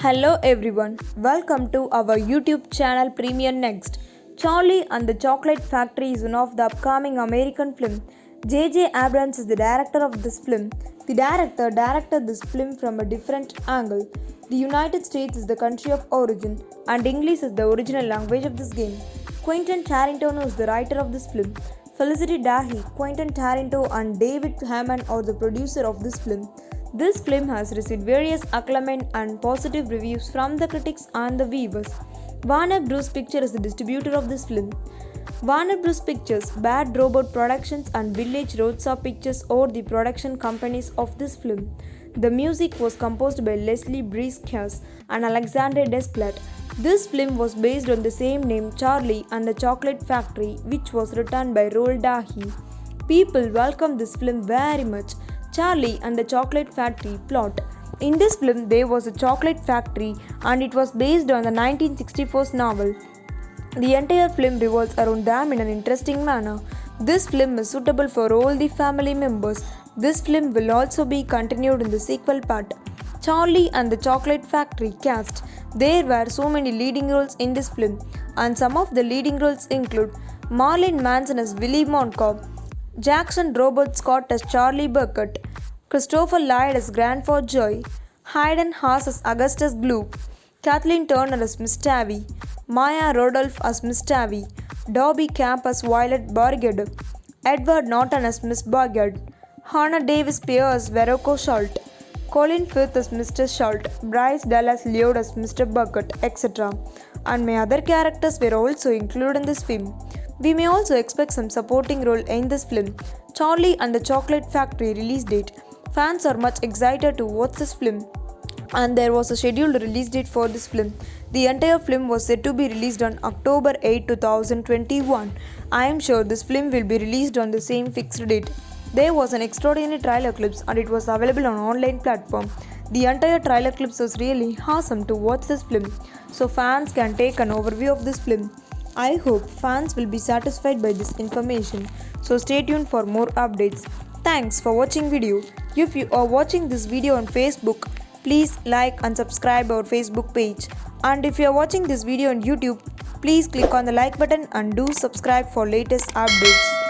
Hello everyone, welcome to our YouTube channel Premiere Next. Charlie and the Chocolate Factory is one of the upcoming American film. J.J. Abrams is the director of this film. The director directed this film from a different angle. The United States is the country of origin and English is the original language of this game. Quentin Tarantino is the writer of this film. Felicity Dahi, Quentin Tarantino and David Heyman are the producer of this film. This film has received various acclaim and positive reviews from the critics and the viewers. Warner Bros. Pictures is the distributor of this film. Warner Bros. Pictures, Bad Robot Productions and Village Roadshaw Pictures are the production companies of this film. The music was composed by Leslie Bricusse and Alexandre Desplat. This film was based on the same name Charlie and the Chocolate Factory, which was written by Roald Dahl. People welcomed this film very much. Charlie and the Chocolate Factory plot. In this film, there was a chocolate factory and it was based on the 1964 novel. The entire film revolves around them in an interesting manner. This film is suitable for all the family members. This film will also be continued in the sequel part. Charlie and the Chocolate Factory cast. There were so many leading roles in this film, and some of the leading roles include Marilyn Manson as Willy Wonka, Jackson Robert Scott as Charlie Bucket, Christopher Lloyd as Grandpa Joy, Hayden Haas as Augustus Gloop, Kathleen Turner as Miss Tavi, Maya Rudolph as Miss Tavi, Dobby Camp as Violet Beauregarde, Edward Norton as Miss Beauregarde, Hannah Davis Pierce as Verocco Schult, Colin Firth as Mr. Schult, Bryce Dallas Lloyd as Mr. Bucket, etc. And many other characters were also included in this film. We may also expect some supporting role in this film. Charlie and the Chocolate Factory release date. Fans are much excited to watch this film, and there was a scheduled release date for this film. The entire film was said to be released on October 8, 2021. I am sure this film will be released on the same fixed date. There was an extraordinary trailer clips and it was available on online platform. The entire trailer clips was really awesome to watch this film, so fans can take an overview of this film. I hope fans will be satisfied by this information, so stay tuned for more updates. Thanks for watching video. If you are watching this video on Facebook, please like and subscribe our Facebook page. And if you are watching this video on YouTube, please click on the like button and do subscribe for latest updates.